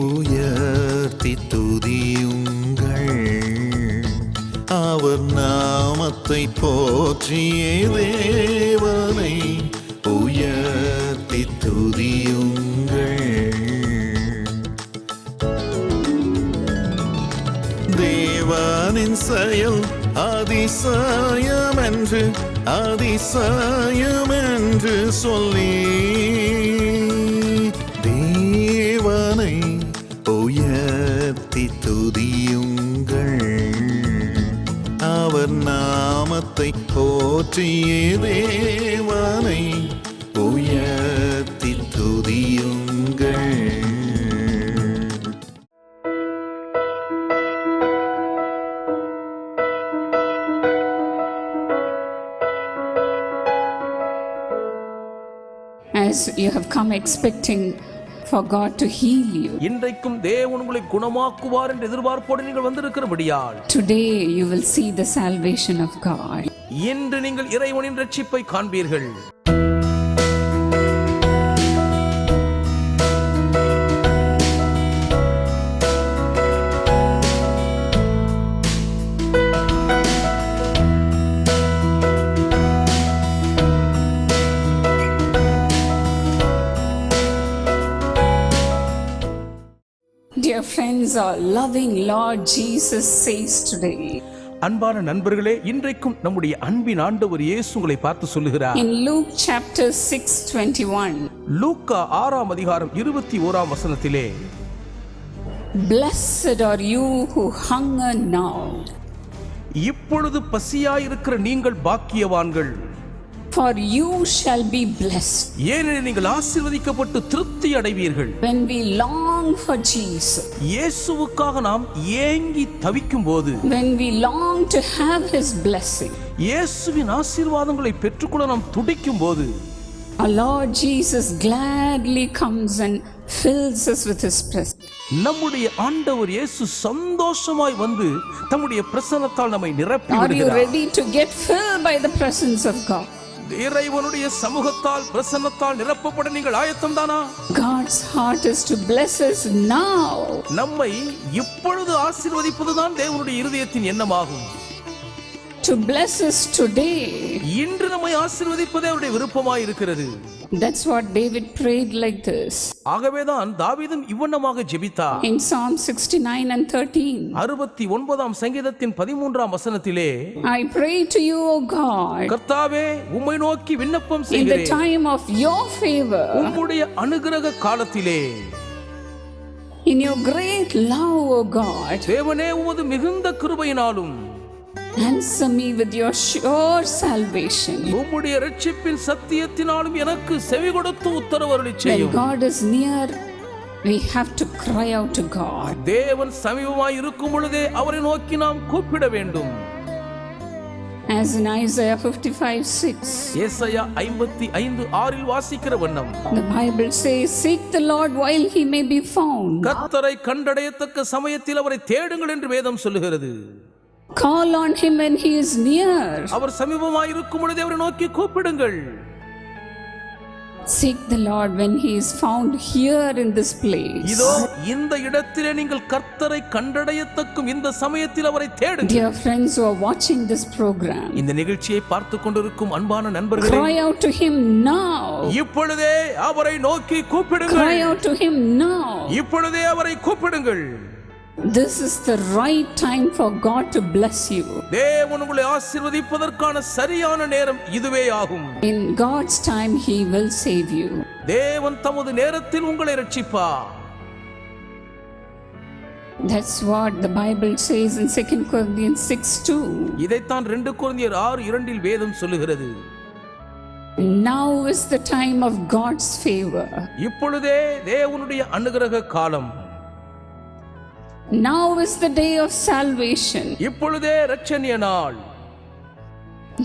உயர்த்தி துதியுங்கள், அவர் நாமத்தை போற்றிய தேவனை உயர்த்தி துதியுங்கள். தேவனின் செயல் அதிசயமென்று அதிசயமென்று சொல்லி தேவனை உயர்த்தி துதியுங்கள், அவர் நாமத்தை போற்றிய தேவனை உயர்த்தி துதியுங்கள். As you have come expecting for God to heal you, இன்றைக்கும் தேவன் உங்களை குணமாக்குவார் என்ற எதிர்பார்ப்போடு நீங்கள் வந்திருக்கிறபடியால் today you will see the salvation of God. இன்று நீங்கள் இறைவனின் இரட்சிப்பை காண்பீர்கள். Dear friends, our loving Lord Jesus says today, அன்பான நண்பர்களே, இன்றைக்கும் நம்முடைய அன்பின் ஆண்டவர் இயேசு உங்களை பார்த்து சொல்லுகிறார். in Luke chapter 6:21, லூக்கா 6ஆம் அதிகாரம் 21ஆம் வசனத்திலே, blessed are you who hunger now, இப்பொழுது பசியாயிருக்கிற நீங்கள் பாக்கியவான்கள், for you shall be blessed. ஏனெனில் நீங்கள் ஆசீர்வதிக்கப்பட்டு திருப்தி அடைவீர்கள். When we long for Jesus, இயேசுவுக்காக நாம் ஏங்கி தவிக்கும் போது, when we long to have his blessing, இயேசுவின் ஆசீர்வாதங்களை பெற்றுக்கொள்ள நாம் துடிக்கும் போது, our Lord Jesus gladly comes and fills us with his presence. நம்முடைய ஆண்டவர் இயேசு சந்தோஷமாய் வந்து தம்முடைய பிரசன்னத்தால் நம்மை நிரப்பி Are you விடுகிறார். ready to get filled by the presence of God? இறைவனுடைய சமூகத்தால் பிரசன்னத்தால் நிரப்பப்பட நீங்கள் ஆயத்தம் தானா? God's heart is to bless us now. நம்மை இப்பொழுது ஆசீர்வதிப்பதுதான் தேவனுடைய இருதயத்தின் எண்ணமாகும். To bless us today. இன்று நம்மை ஆசீர்வதிப்பதே அவருடைய விருப்பமாய் இருக்கிறது. That's what David prayed like this. ஆகவேதான் தாவீதும் இவ்வண்ணமாக ஜெபித்தார். In Psalm 69 and 13. 69ஆம் சங்கீதத்தின் 13ஆம் வசனத்திலே, I pray to you, O God, கர்த்தாவே உம்மை நோக்கி விண்ணப்பம் in the செய்கிறேன். time of your favor, உம்முடைய அனுக்கிரக காலத்திலே, in your great love, O God, தேவனே உமது மிகுந்த கிருபையினாலும் answer me with your sure salvation. உம்முடைய இரட்சிப்பின் சத்தியத்தினாலும் எனக்கு செவி கொடுத்து உத்தரவருளி When செய்யும். God is near, we have to cry out to God. தேவன் சமீபமாய் இருக்கும் பொழுதே அவரை நோக்கி நாம் கூப்பிட வேண்டும். As in Isaiah 55:6, ஏசாயா 55:6 வாசிக்கிற வண்ணம், the Bible says, seek the Lord while he may be found. கர்த்தரை கண்டடையத்தக்க சமயத்தில் அவரை தேடுங்கள் என்று வேதம் சொல்லுகிறது. Call on him when he is near. அவர் சமீபமாய் இருக்கும் பொழுதே அவரை நோக்கி கூப்பிடுங்கள். Seek the Lord when he is found here in this place. இதோ இந்த இடத்திலே நீங்கள் கர்த்தரை கண்டடையத்தக்கும் இந்த சமயத்தில் அவரை தேடுங்கள். Dear friends who are watching this program, இந்த நிகழ்ச்சியை பார்த்து கொண்டிருக்கும் அன்பான நண்பர்களே, cry out to him now. இப்பொழுதே அவரை நோக்கி கூப்பிடுங்கள். Cry out to him now. இப்பொழுதே அவரை கூப்பிடுங்கள். This is the right time for God to bless you. தேவன் உங்களை ஆசீர்வதிப்பதற்கான சரியான நேரம் இதுவே ஆகும். In God's time he will save you. தேவன் தமது நேரத்தில் உங்களை ரட்சிப்பார். That's what the Bible says in 2 Corinthians 6:2. இதைத்தான் 2 கொரிந்தியர் 6:2 வேதம் சொல்லுகிறது. Now is the time of God's favor. இப்பொழுதே தேவனுடைய அனுக்கிரக காலம். Now is the day of salvation. இப்பொழுதே இரட்சணிய நாள்.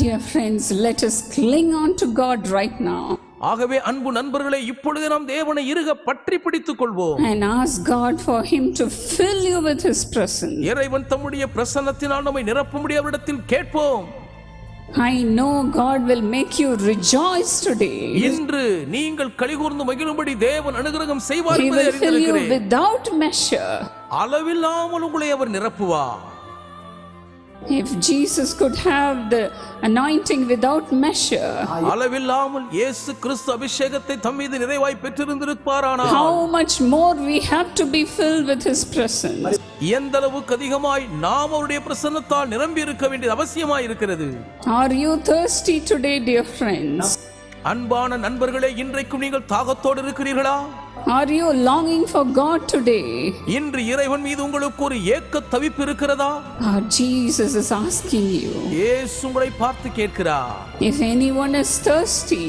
Dear friends, let us cling on to God right now. ஆகவே அன்பு நண்பர்களே, இப்பொழுதே நாம் தேவனை இறுக பற்றி பிடித்துக் கொள்வோம். And ask God for him to fill you with his presence. இறைவன் தம்முடைய பிரசன்னத்தினால் நம்மை நிரப்பும்படி அவரிடத்தில் கேட்போம். I know God will make you rejoice today. இன்று நீங்கள் களிகூர்ந்து மகிழும்படி தேவன் அனுகிரகம் செய்வார் He என்பதை will fill you அறிந்திருக்கிறேன். without measure. அளவில்லாமல் உங்களை அவர் நிரப்புவார். If Jesus could have the anointing without measure, அளவில்லாமல் இயேசு கிறிஸ்து அபிஷேகத்தை தம்மீது நிறைவாய் பெற்றிருந்திருப்பாரானால் how much more we have to be filled with His presence. எந்த அளவுக்கு அதிகமாய் நாம் அவருடைய பிரசன்னத்தால் நிரம்பி இருக்க வேண்டியது அவசியமாய் இருக்கிறது. Are you thirsty today, dear friends? அன்பான நண்பர்களே, இன்றைக்கும் நீங்கள் தாகத்தோடு இருக்கிறீர்களா? Are you longing for God today? இன்று இறைவன் மீது உங்களுக்கு ஒரு ஏக்க தவிப்பு இருக்கிறதா? Our Jesus is asking you. இயேசு உங்களை பார்த்து கேட்கிறார். If anyone is thirsty,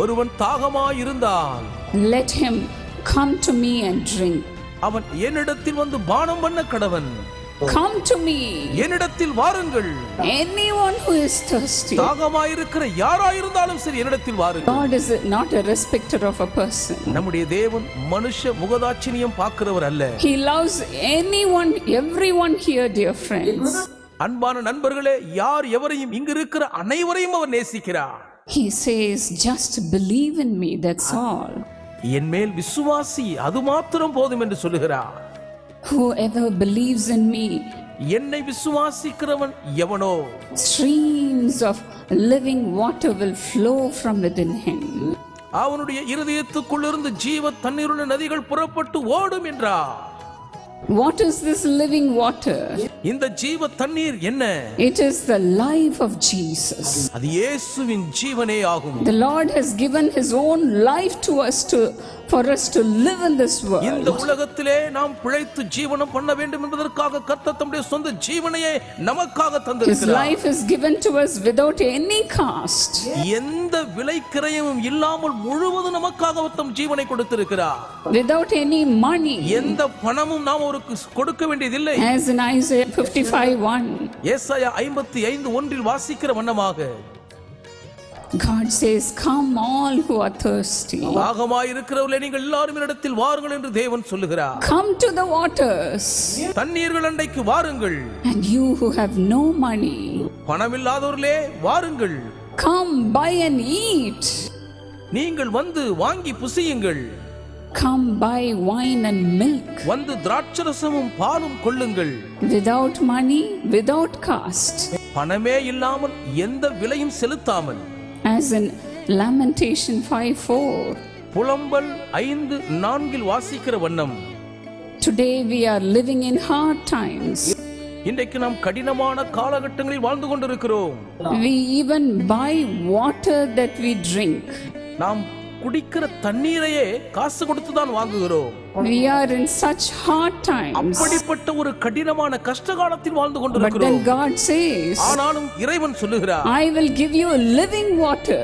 ஒருவன் தாகமாய் இருந்தால் let him come to me and drink. அவன் என்னிடத்தில் வந்து பானம் பண்ண கடவன். Come to me. என்னிடத்தில் வாருங்கள். Anyone who is thirsty. தாகமாய் இருக்கிற யாராயிருந்தாலும் சரி என்னிடத்தில் வாருங்கள். God is not a respecter of a person. நம்முடைய தேவன் மனுஷ முகதாட்சிணியம் பார்க்கிறவர் அல்ல. He loves anyone, everyone here, dear friends. அன்பான நண்பர்களே, யார் எவரையும் இங்கு இருக்கிற அனைவரையும் அவர் நேசிக்கிறார். He says, just believe in me, that's all. என் மேல் விசுவாசி, அது மாத்திரம் போதும் என்று சொல்லுகிறார். Whoever believes in me, என்னை விசுவாசிக்கிறவன் எவனோ streams of living water will flow from within him. அவனுடைய இருதயத்துக்குள்ளிருந்து ஜீவ தண்ணீருள்ள நதிகள் புறப்பட்டு ஓடும் என்றார். What is this living water? இந்த ஜீவ தண்ணீர் என்ன? It is the life of Jesus. அது இயேசுவின் ஜீவனே ஆகும். The Lord has given His own life to us for us to live in this இந்த world. உலகத்திலே நாம் பிழைத்து ஜீவனம் பண்ண வேண்டும் என்பதற்காக கர்த்தர் தம்முடைய சொந்த ஜீவனையே நமக்காக His தந்திருக்கிறார். life is given to us without any cost. எந்த விலைக்கிரயமும் இல்லாமல் முழுவதும் நமக்காக அவர் தம் ஜீவனை கொடுத்திருக்கிறார். Without any money. எந்த பணமும் நாம் அவருக்கு கொடுக்க வேண்டியதில்லை. As in Isaiah 55:1. ஏசாயா 55:1 வாசிக்கிற வண்ணமாக God says, come all who are thirsty. தாகமாய் இருக்கிறவர்களே, நீங்கள் எல்லாரும் என்னிடத்தில் வாருங்கள் என்று தேவன் சொல்லுகிறார். Come to the waters. தண்ணீர்கள் அண்டைக்கு வாருங்கள். And you who have no money, பணமில்லாதவர்களே வாருங்கள். come buy and eat. நீங்கள் வந்து வாங்கி புசியுங்கள். Come buy wine and milk. வந்து திராட்சரசமும் பாலும் கொள்ளுங்கள். Without money, without cost. பணமே இல்லாமல் எந்த விலையும் செலுத்தாமல். As in Lamentation 5:4. புலம்பல் 5:4 வாசிக்கிற வண்ணம் Today we are living in hard times. இன்றைக்கு நாம் கடினமான காலகட்டங்களில் வாழ்ந்து கொண்டிருக்கிறோம். We even buy water that we drink. நாம் குடிக்கிற தண்ணீரையே காசு கொடுத்து தான் வாங்குகிறோம். We are in such hard times. அப்படிப்பட்ட ஒரு கடினமான கஷ்ட காலத்தில் வாழ்ந்து But கொண்டிருக்கிறோம். then God says, ஆனாலும் இறைவன் சொல்லுகிறார், I will give you living water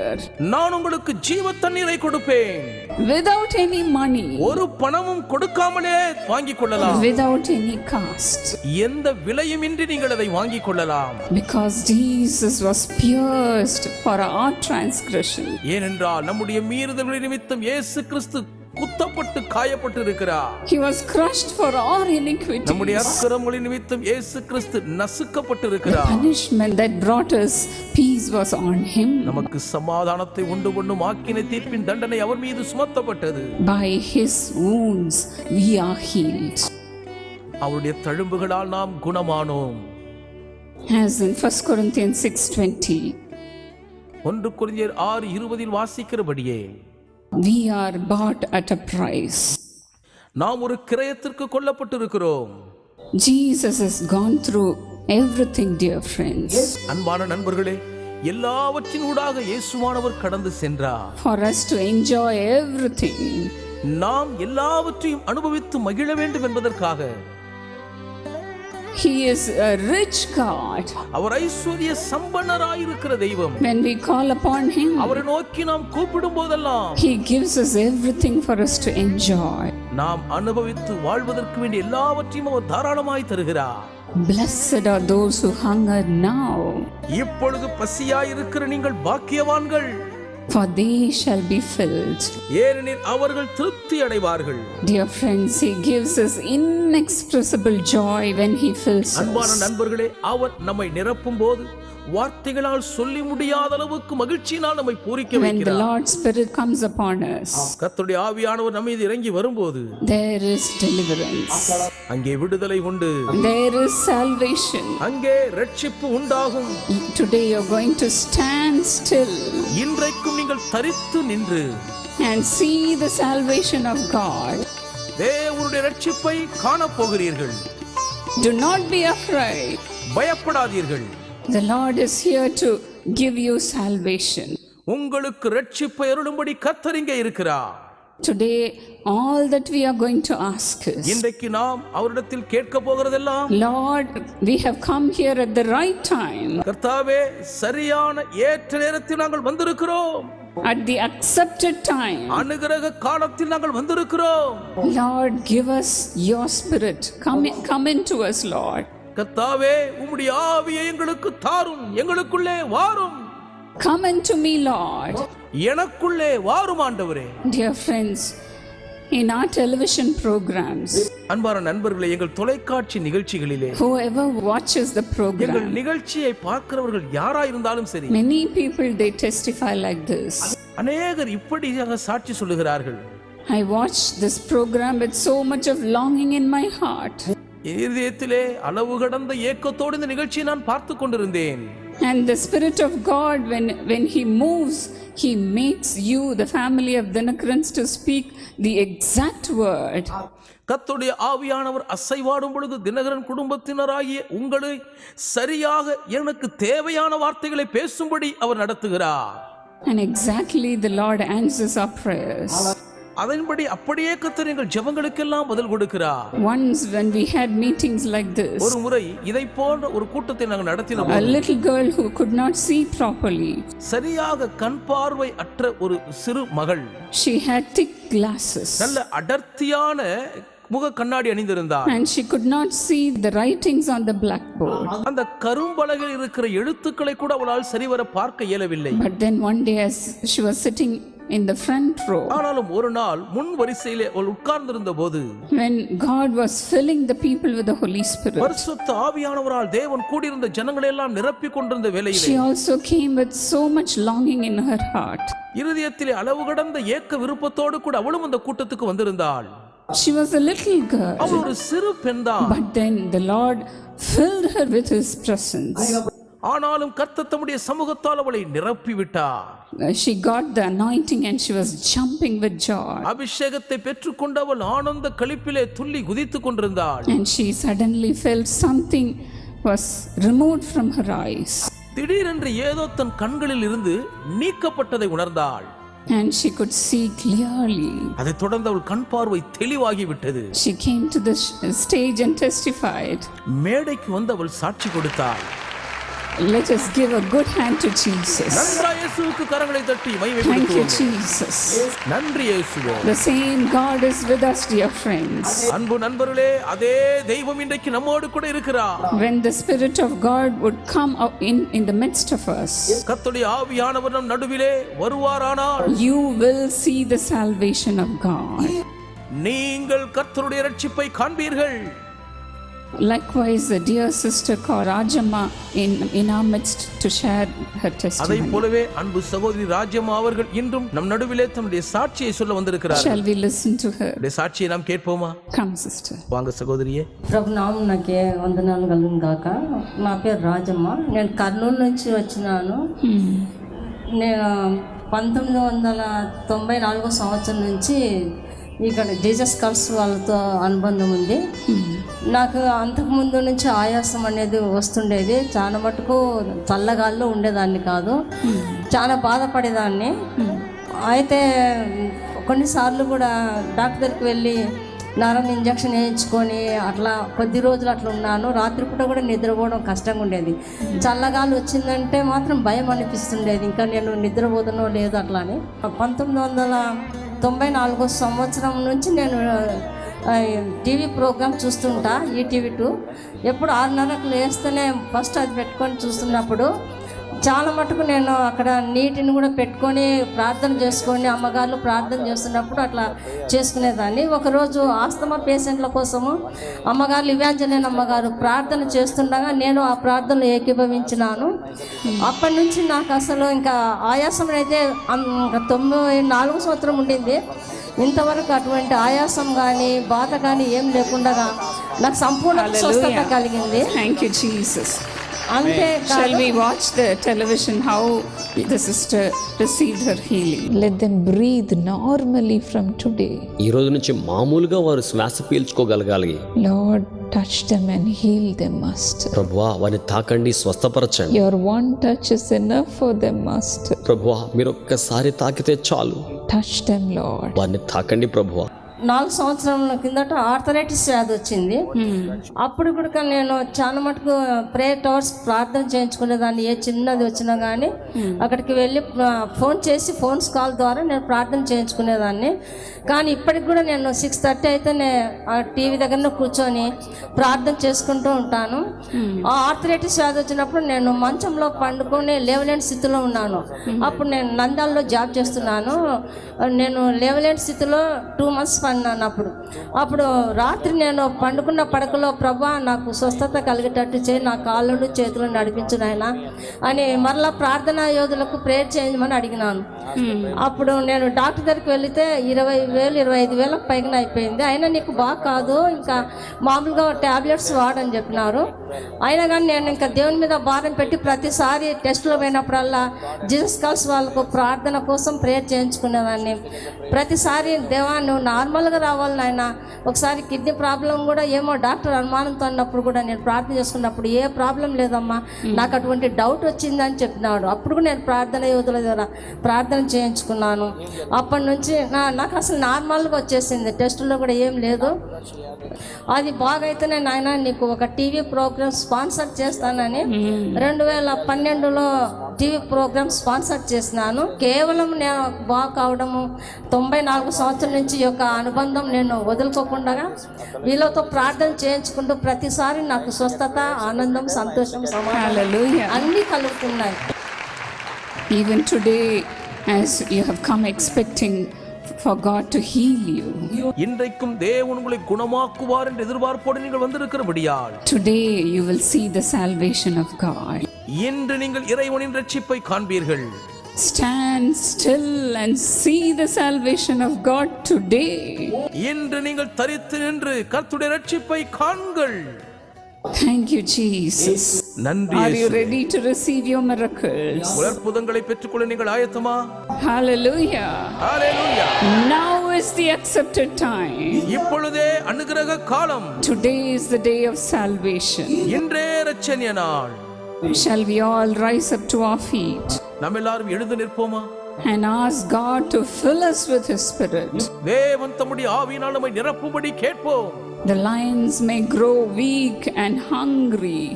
நான் உங்களுக்கு ஜீவ தண்ணீரை கொடுப்பேன். without any money, ஒரு பணமும் கொடுக்காமலே வாங்கிக் கொள்ளலாம். without any cost. எந்த விலையுமின்றி நீங்கள் அதை வாங்கிக் கொள்ளலாம். Because Jesus was pierced for our transgression. ஏனென்றால் நம்முடைய மீறுதல்களின் நிமித்தம் இயேசு கிறிஸ்து குத்தப்பட்டு காயப்பட்டு இருக்கிறார். He was crushed for our நம்முடைய iniquities. அக்கிரமங்களின் நிமித்தம் இயேசு கிறிஸ்து நசுக்கப்பட்டு The இருக்கிறார். punishment that brought us peace was on him. நமக்கு சமாதானத்தை உண்டு பண்ணும் ஆக்கினை தீர்ப்பின் தண்டனை அவர் மீது சுமத்தப்பட்டது. By his wounds we are healed. அவருடைய தழும்புகளால் நாம் குணமானோம். As in 1 Corinthians 6:20. 1 கொரிந்தியர் 6:20 வாசிக்கிறபடியே We are bought at a price. நாம் ஒரு கிரயத்திற்கு கொல்லப்பட்டிருக்கிறோம். Jesus has gone through everything, dear friends, அன்பான நண்பர்களே, எல்லாவற்றின் ஊடாக இயேசுவானவர் கடந்து சென்றார். for us to enjoy everything. நாம் எல்லாவற்றையும் அனுபவித்து மகிழ வேண்டும் என்பதற்காக. He is a rich God. அவர் ஐஸ்வர்ய சம்பன்னராயிருக்கிற தெய்வம். When we call upon him, அவரை நோக்கி நாம் கூப்பிடும் போதெல்லாம் he gives us everything for us to enjoy. நாம் அனுபவித்து வாழ்வதற்கு வேண்டிய எல்லாவற்றையும் அவர் தாராளமாய் தருகிறார். Blessed are those who hunger now, இப்பொழுது பசியாயிருக்கிற நீங்கள் பாக்கியவான்கள், for they shall be filled. ஏனெனில் அவர்கள் திருப்தி அடைவார்கள். Dear friends, he gives us inexpressible joy when he fills அன்பான us. நண்பர்களே, அவர் நம்மை நிரப்பும் போது வார்த்தைகளால் சொல்லி முடியாத அளவுக்கு மகிழ்ச்சியினால் நம்மை பூரிக்க When the வைக்கிறார். Lord's Spirit comes upon us, கர்த்தருடைய ஆவியானவர் நம்ம மீது இறங்கி வரும்போது there is deliverance, அங்கே விடுதலை உண்டு, there is salvation. அங்கே ரட்சிப்பு உண்டாகும். Today you're going to stand still இன்றைக்கும் நீங்கள் தரித்து நின்று and see the salvation of God. தேவனுடைய ரட்சிப்பை காணப் போகிறீர்கள். Do not be afraid. பயப்படாதீர்கள். The Lord is here to give you salvation. உங்களுக்கு ரட்சிப்பை அருளும்படி கர்த்தர் இங்கே இருக்கிறார். Today, all that we are going to ask is, இன்றைக்கு நாம் அவரிடத்தில் கேட்க போகிறதெல்லாம், Lord, we have come here at the right time, கர்த்தாவே சரியான ஏற்ற நேரத்தில் நாங்கள் வந்திருக்கிறோம், at the accepted time. அனுகிரக காலத்தில் நாங்கள் வந்திருக்கிறோம். Lord, give us your spirit. Come into us, Lord. கர்த்தாவே உம்முடைய ஆவியை எங்களுக்கு தாரும், எங்களுக்குள்ளே வாரும். Come into me, Lord. எனக்குள்ளே வாரும் ஆண்டவரே. Dear friends, in our television programs, அன்பான நண்பர்களே, எங்கள் தொலைக்காட்சி நிகழ்ச்சிகளிலே whoever watches the எங்கள் program, நிகழ்ச்சியை பார்க்கிறவர்கள் யாரா இருந்தாலும் சரி, many people, they testify like this. அநேகர் இப்படியாக சாட்சி சொல்லுகிறார்கள். I watched this program with so much of longing in my heart. இதயத்திலே அளவு கடந்த ஏக்கத்தோடு இந்த நிகழ்ச்சியை நான் பார்த்து கொண்டிருந்தேன். And the Spirit of God, when He moves, He makes you, the family of Dinakarans, to speak the exact word. கர்த்தருடைய ஆவியானவர் அசைவாடும் பொழுது தினகரன் குடும்பத்தினராகிய உங்களை சரியாக எனக்கு தேவையான வார்த்தைகளை பேசும்படி அவர் நடத்துகிறார். And exactly the Lord answers our prayers. அதன்படி அப்படியே கர்த்தர் எங்கள் ஜெபங்களுக்கெல்லாம் பதில் கொடுக்கிறார். Once when we had meetings like this, ஒரு முறை இதை போன்ற ஒரு கூட்டத்தை நாங்கள் நடத்தினோம். a little girl who could not see properly, சரியாக கண் பார்வை அற்ற ஒரு சிறு மகள், she had thick glasses நல்ல அடர்த்தியான முக கண்ணாடி அணிந்திருந்தார். and she could not see the writings on the blackboard. அந்த கரும்பலகையில் இருக்கிற எழுத்துக்களை கூட அவளால் சரிவர பார்க்க இயலவில்லை. But then one day, as she was sitting in the front row, ஆனாலும் ஒரு நாள் முன் வரிசையிலே அவள் உட்கார்ந்திருந்த போது, when God was filling the people with the Holy Spirit, பரிசுத்த ஆவியானவரால் தேவன் கூடியிருந்த ஜனங்களை எல்லாம் நிரப்பிக் கொண்டிருந்த வேளையிலே she also came with so much longing in her heart. இருதயத்திலே அளவு கடந்த ஏக்க விருப்பத்தோடு கூட அவளும் அந்த கூட்டத்துக்கு வந்திருந்தாள். She was a little girl, அவள் ஒரு சிறு பெண்தான். but then the Lord filled her with His presence. ஆனாலும் கர்த்தர் தம்முடைய சமூகத்தால் அவளை நிரப்பி விட்டார். She got the anointing and she was jumping with joy. அபிஷேகத்தை பெற்றுக்கொண்டு அவள் ஆனந்த களிப்பிலே துள்ளி குதித்துக் கொண்டிருந்தாள். And she suddenly felt something was removed from her eyes. திடீரென்று ஏதோ தன் கண்களில் இருந்து நீக்கப்பட்டதை உணர்ந்தாள். And she could see clearly. அதைத் தொடர்ந்து அவள் கண் பார்வை தெளிவாகி விட்டது. She came to the stage and testified. மேடைக்கு வந்து அவள் சாட்சி கொடுத்தாள். Let us give a good hand to Jesus. நன்றாய் இயேசுவுக்கு கரங்களை தட்டி Thank you, மகிமைப்படுத்துவோம். Jesus. நன்றி இயேசுவே. The same God is with us, dear friends. அன்பு நண்பர்களே, அதே தெய்வம் இன்றைக்கு நம்மோடு கூட இருக்கிறார். When the Spirit of God would come up in the midst of us, கர்த்தருடைய ஆவியானவர் நம் நடுவிலே வருவாரானால், you will see the salvation of God. நீங்கள் கர்த்தருடைய ரட்சிப்பை காண்பீர்கள். Likewise, the dear sister called Rajamma in our midst to share her அதை testimony. போலவே அன்பு சகோதரி ராஜ்யம்மா அவர்கள் இன்றும் நம் நடுவிலே தம்முடைய சாட்சியை சொல்ல வந்திருக்கிறார். Shall we listen to her? அவருடைய சாட்சியை நாம் கேட்போமா? Come, sister. வாங்க సహోదరియే. ప్రభు నామమునకే వందనాలు కలుగును గాక. నా పేరు రాజమ్మ. నేను కర్నూలు నుంచి వచ్చినాను. నేను 1994 సంవత్సరం నుంచి ఇక్కడ జీసస్ కల్స్ వాళ్ళతో అనుబంధం ఉంది. నాకు అంతకుముందు నుంచి ఆయాసం అనేది వస్తుండేది. చాలా మటుకు చల్లగాల్లో ఉండేదాన్ని కాదు, చాలా బాధపడేదాన్ని. అయితే కొన్నిసార్లు కూడా డాక్టర్ దగ్గరికి వెళ్ళి నరం ఇంజక్షన్ వేయించుకొని అట్లా కొద్ది రోజులు అట్లా ఉన్నాను. రాత్రిపూట కూడా నిద్రపోవడం కష్టంగా ఉండేది. చల్లగాలి వచ్చిందంటే మాత్రం భయం అనిపిస్తుండేది, ఇంకా నేను నిద్రపోతానో లేదో అట్లా అని. 1994 సంవత్సరం నుంచి నేను టీవీ ప్రోగ్రామ్ చూస్తుంటా, ఈటీవీ 2. ఎప్పుడు 6:30కు లేస్తేనే ఫస్ట్ అది పెట్టుకొని చూస్తున్నప్పుడు చాలా మటుకు నేను అక్కడ నీటిని కూడా పెట్టుకొని ప్రార్థన చేసుకొని అమ్మగారు ప్రార్థన చేస్తున్నప్పుడు అట్లా చేసుకునేదాన్ని. ఒకరోజు ఆస్తమా పేషెంట్ల కోసము అమ్మగారు ఇవాంజలిన్ అమ్మగారు ప్రార్థన చేస్తుండగా నేను ఆ ప్రార్థనలో ఏకీభవించినాను. అప్పటి నుంచి నాకు అసలు ఇంకా ఆయాసం అయితే 4 సంవత్సరం ఉండింది. ఇంతవరకు అటువంటి ఆయాసం కానీ బాధ కానీ ఏం లేకుండా నాకు సంపూర్ణ స్వస్థత కలిగింది. Thank you, Jesus. అంతే Shall we watch the television how the sister received her healing? Let them breathe normally from today. ఈ రోజు నుంచి మామూలుగా వారు శ్వాస పీల్చుకోగలగాలి. Lord, touch them and heal them, Master. ప్రభువా వారిని తాకండి, స్వస్థపరచండి. Your one touch is enough for them, Master. ప్రభువా మీరు ఒక్కసారి తాకితే చాలు. Touch them, Lord. వారిని తాకండి ప్రభువా. 4 సంవత్సరాల కిందట ఆర్థరైటిస్ వ్యాధి వచ్చింది. అప్పుడు కూడా నేను చాలా మటుకు ప్రేయర్ టవర్స్ ప్రార్థన చేయించుకునేదాన్ని. ఏ చిన్నది వచ్చినా కానీ అక్కడికి వెళ్ళి ఫోన్ చేసి ఫోన్స్ కాల్ ద్వారా నేను ప్రార్థన చేయించుకునేదాన్ని. కానీ ఇప్పటికి కూడా నేను 6:30 అయితే ఆ టీవీ దగ్గర కూర్చొని ప్రార్థన చేసుకుంటూ ఉంటాను. ఆ ఆర్థరైటిస్ వ్యాధి వచ్చినప్పుడు నేను మంచంలో పండుకొని లేవలేని స్థితిలో ఉన్నాను. అప్పుడు నేను నంద్యాలలో జాబ్ చేస్తున్నాను. నేను లేవలేని స్థితిలో 2 months పడినాను. అప్పుడు రాత్రి నేను పండుకున్న పడకలో ప్రభా నాకు స్వస్థత కలిగేటట్టు చేయి, నా కాళ్ళు చేతులు నడిపించు నాయనా అని మరలా ప్రార్థనా యోధులకు ప్రేయర్ చేయమని అడిగినాను. అప్పుడు నేను డాక్టర్ దగ్గరికి వెళితే 20,000-25,000 పైన అయిపోయింది. అయినా నీకు బాగా కాదు, ఇంకా మామూలుగా ట్యాబ్లెట్స్ వాడని చెప్పినారు. అయినా కానీ నేను ఇంకా దేవుని మీద భారం పెట్టి ప్రతిసారి టెస్టులో పోయినప్పుడల్లా జీసస్ కాల్స్ వాళ్ళకు ప్రార్థన కోసం ప్రేయర్ చేయించుకునేదాన్ని. ప్రతిసారి దేవా నువ్వు నార్మల్గా రావాలి నాయన. ఒకసారి కిడ్నీ ప్రాబ్లం కూడా ఏమో డాక్టర్ అనుమానంతో అన్నప్పుడు కూడా నేను ప్రార్థన చేసుకున్నప్పుడు ఏ ప్రాబ్లం లేదమ్మా, నాకు అటువంటి డౌట్ వచ్చిందని చెప్పినాడు. అప్పుడు కూడా నేను ప్రార్థన యోధుల ద్వారా ప్రార్థన చేయించుకున్నాను. అప్పటి నుంచి నాకు అసలు నార్మల్గా వచ్చేసింది, టెస్టులో కూడా ఏం లేదు. అది బాగైతేనే నాయన నీకు ఒక టీవీ ప్రోగ్రామ్ స్పాన్సర్ చేస్తానని 2012లో టీవీ ప్రోగ్రామ్ స్పాన్సర్ చేసినాను. కేవలం నేను బాగా కావడము 94 సంవత్సరాల నుంచి ఈ యొక్క అనుబంధం నేను వదులుకోకుండా వీళ్ళతో ప్రార్థన చేయించుకుంటూ ప్రతిసారి నాకు స్వస్థత, ఆనందం, సంతోషం, సమాధానం అన్నీ కలుగుతున్నాయి. Even today, as you have come expecting for God to heal you, இன்றைக்கும் தேவன் உங்களை குணமாக்குவார் என்ற எதிர்பார்ப்போடு நீங்கள் வந்திருக்கிறபடியால் today you will see the salvation of God. இன்று நீங்கள் இறைவனின் இரட்சிப்பை காண்பீர்கள். Stand still and see the salvation of God today. இன்று நீங்கள் தரித்து நின்று கர்த்தருடைய இரட்சிப்பை காண்கள். Thank you, Jesus. நன்றி. Are you ready to receive your miracles? அற்புதங்களை பெற்றுக்கொள்ள நீங்கள் ஆயத்தமா? Hallelujah. Hallelujah. Now is the accepted time. இப்பொழுதே அனுக்கிரக காலம். Today is the day of salvation. இன்றே இரட்சணிய நாள். Shall we all rise up to our feet நாம் எல்லாரும் எழுந்து நிற்போமா? and ask God to fill us with His Spirit? தேவன் தம்முடைய ஆவியினால் நம்மை நிரப்பும்படி கேட்போம். The lions may grow weak and hungry,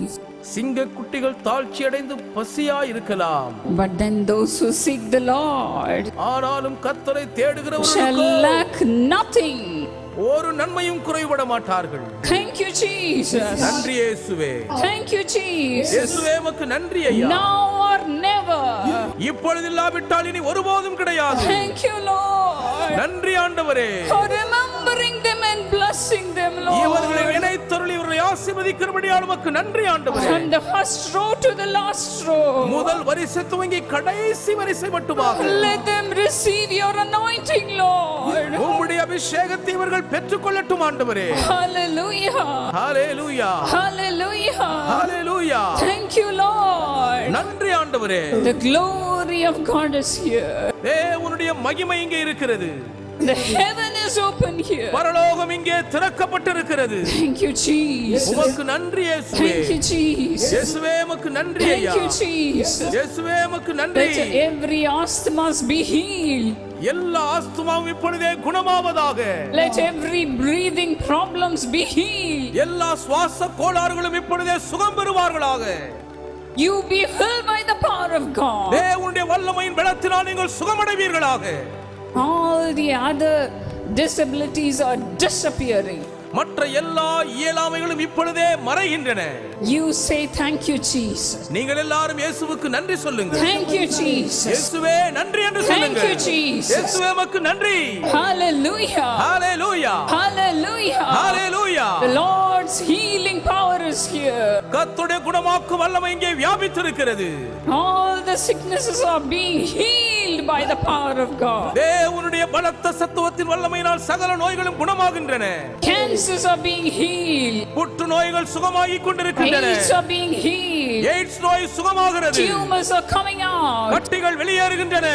சிங்கக்குட்டிகள் தாழ்ச்சி அடைந்து பசியா இருக்கலாம். but then those who seek the Lord ஆனாலும் கர்த்தரை shall தேடுகிறவர்களுக்கு lack nothing. ஒரு நன்மையும் குறைபட மாட்டார்கள். Thank you, Jesus. நன்றி இயேசுவே. Thank you, Jesus. இயேசுவே உமக்கு நன்றி ஐயா. Now or never. இப்பொழுது இல்லாவிட்டால் இனி ஒருபோதும் கிடையாது. Thank you, Lord, நன்றி ஆண்டவரே. for remembering them and blessing them, இவர்களை Lord. நினைத்தருளி இவர்களை ஆசீர்வதிக்கிறபடியால் உமக்கு நன்றி ஆண்டவரே. From the first row to the last row, முதல் வரிசை துவங்கி கடைசி வரிசை மட்டுமாக let them receive your anointing, Lord. உம்முடைய அபிஷேகத்தை இவர்கள் பெற்றுக்கொள்ளட்டும் ஆண்டவரே. Hallelujah. Hallelujah. Hallelujah. Hallelujah. Thank you, Lord. நன்றி ஆண்டவரே. The glory of God is here. தேவனுடைய மகிமை இங்கே இருக்கிறது. The heaven is open here. பரலோகம் இங்கே திறக்கப்பட்டிருக்கிறது. Thank you, Jesus. உமக்கு நன்றி இயேசுவே. Thank you, Jesus. இயேசுவே உமக்கு நன்றி ஐயா. Thank you, Jesus. இயேசுவே உமக்கு நன்றி. Let every asthmas be healed. எல்லா ஆஸ்துமாவும் இப்பொழுதே குணமாவதாக. Let every breathing problems be healed. எல்லா சுவாச கோளாறுகளும் இப்பொழுதே சுகம் பெறுவார்களாக. You be filled by the power of God. தேவனுடைய வல்லமையின் பலத்தினால் நீங்கள் சுகமடைவீர்களாக. All the other disabilities are disappearing. மற்ற எல்லா இயலாமைகளும் இப்பொழுதே மறைகின்றன. You say thank you, Jesus. நீங்கள் எல்லாரும் இயேசுவுக்கு நன்றி சொல்லுங்கள். Thank you, Jesus. இயேசுவே நன்றி என்று Thank சொல்லுங்கள். you, Jesus. இயேசுவே உமக்கு நன்றி. Hallelujah. Hallelujah. Hallelujah. Hallelujah. The Lord's healing power is here. கர்த்தருடைய குணமாக்கும் வல்லமை இங்கே வியாபித்திருக்கிறது. All the sicknesses are being healed by the power of God. தேவனுடைய பலத்த சத்துவத்தின் வல்லமையினால் சகல நோய்களும் குணமாகின்றன. Cancers are being healed. புற்று நோய்கள் சுகமாகிக் கொண்டிருக்கின்றன. AIDS are being healed. AIDS நோய் சுகமாகிறது. Tumors are coming out. கட்டிகள் வெளியேறுகின்றன.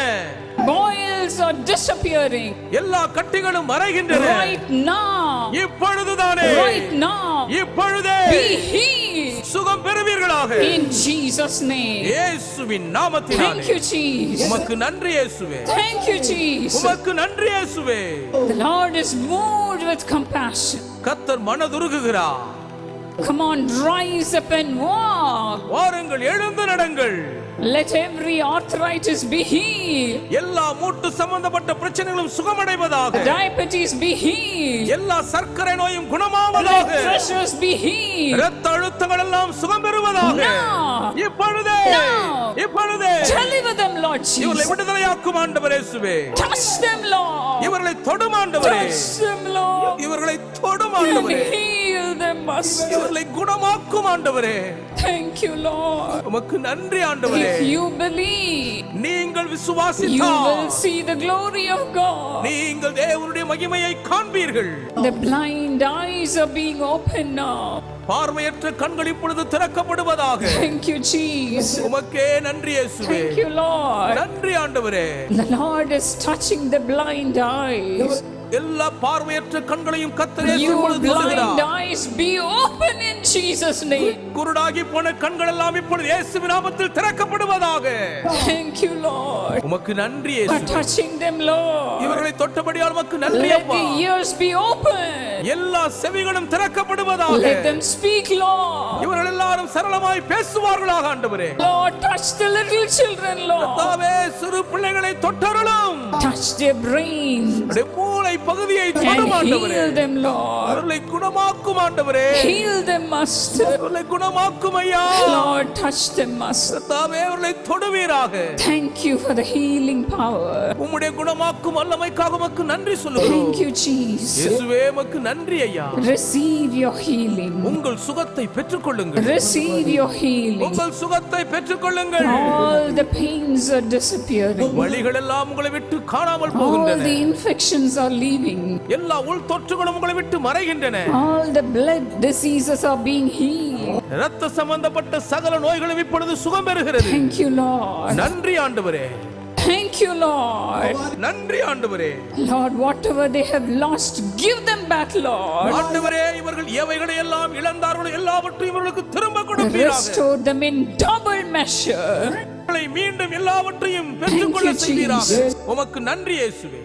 Boils are disappearing. எல்லா கட்டிகளும் மறைகின்றன. Right now. இப்பொழுதுதானே. Right now. இப்பொழுதே. Be healed. சுகம் பெறுவீர்களாக. In Jesus' name. இயேசுவின் நாமத்தினாலே. Thank you, Jesus. உமக்கு நன்றி இயேசுவே. Thank you, Jesus. உமக்கு நன்றி இயேசுவே. The Lord is moved with compassion. கர்த்தர் மனதுருகுகிறார். Come on, rise up and walk. வாருங்கள், எழுந்து நடங்கள். Let every arthritis be healed. எல்லா மூட்டு சம்பந்தப்பட்ட பிரச்சனைகளும் சுகமடைவதாக. Diabetes be healed. எல்லா சர்க்கரை நோயும் குணமாவதாக. Blood pressures be healed. இரத்த அழுத்தங்கள் எல்லாம் சுகம் பெறுவதாக. Now. இப்பொழுதே. Now. இப்பொழுதே. Deliver them, Lord இவர்களை Jesus. விடுதலையாக்கும் ஆண்டவரே இயேசுவே. Touch them, Lord. இவர்களை தொடும் ஆண்டவரே. Touch them, Lord. இவர்களை தொடும் And ஆண்டவரே. heal them, Master. இவர்களை குணமாக்கும் ஆண்டவரே. Thank you, Lord. உமக்கு நன்றி ஆண்டவரே. If you believe, நீங்கள் you விசுவாசித்தால் will see the glory of God. நீங்கள் தேவனுடைய மகிமையை காண்பீர்கள். The blind eyes are being opened now. பார்வையற்ற கண்கள் இப்பொழுது திறக்கப்படுவதாக. Thank you, Jesus. உமக்கே நன்றி இயேசுவே. Thank you, Lord. நன்றி ஆண்டவரே. The Lord is touching the blind eyes. எல்லா பார்வையற்ற கண்களையும் கர்த்தர் இயேசு You இப்பொழுது blind தொடுகிறார். eyes be open in Jesus' name. குருடாகி போன கண்கள் எல்லாம் இப்பொழுது இயேசுவின் நாமத்தில் திறக்கப்படுவதாக. Thank you, Lord. உமக்கு நன்றி For இயேசு. touching them, Lord. இவர்களை தொட்டபடியால் உமக்கு நன்றி Let அப்பா. the ears be open. எல்லா செவிகளும் திறக்கப்படுவதாக. Let them speak, Lord. இவர்கள் எல்லாரும் சரளமாய் பேசுவார்களாக ஆண்டவரே. Lord, touch the little children, Lord. கர்த்தாவே, சிறு பிள்ளைகளை தொட்டருளும். Touch their brains அவருடைய மூளை பகுதியை தொடும் and ஆண்டவரே. heal them, Lord. அவர்களை குணமாக்கும் ஆண்டவரே. Heal them, Master. அவர்களை குணமாக்கும் ஐயா. Lord, touch them, Master. கர்த்தாவே, அவர்களை தொடுவீராக. Thank you for the healing power. உம்முடைய குணமாக்கும் வல்லமைக்காக உமக்கு நன்றி சொல்லுகிறோம். Thank you, Jesus. இயேசுவே உமக்கு நன்றி ஐயா. Receive your healing. உங்கள் சுகத்தை பெற்றுக்கொள்ளுங்கள். Receive your healing. உங்கள் சுகத்தை பெற்றுக்கொள்ளுங்கள். All the pains are disappearing. வலிகள் எல்லாம் உங்களை விட்டு காணாமல் All போகின்றன. the infections are leaving. எல்லா உள் தொற்றுகளும் உங்களை விட்டு மறைகின்றன. All the blood diseases are being healed. இரத்த சம்பந்தப்பட்ட சகல நோய்களும் இப்பொழுது சுகம் பெறுகிறது. Thank you, Lord. நன்றி ஆண்டவரே. Thank you, Lord. நன்றி ஆண்டவரே. Lord, whatever they have lost, give them back, Lord. ஆண்டவரே, இவர்கள் எவைகளை எல்லாம் இழந்தார்களோ எல்லாவற்றையும் இவர்களுக்கு திரும்ப கொடுப்பீராக. Restore them in double measure. மீண்டும் எல்லாவற்றையும் பெற்றுக்கொள்ள Thank you, செய்வீராக. Jesus. உமக்கு நன்றி இயேசுவே.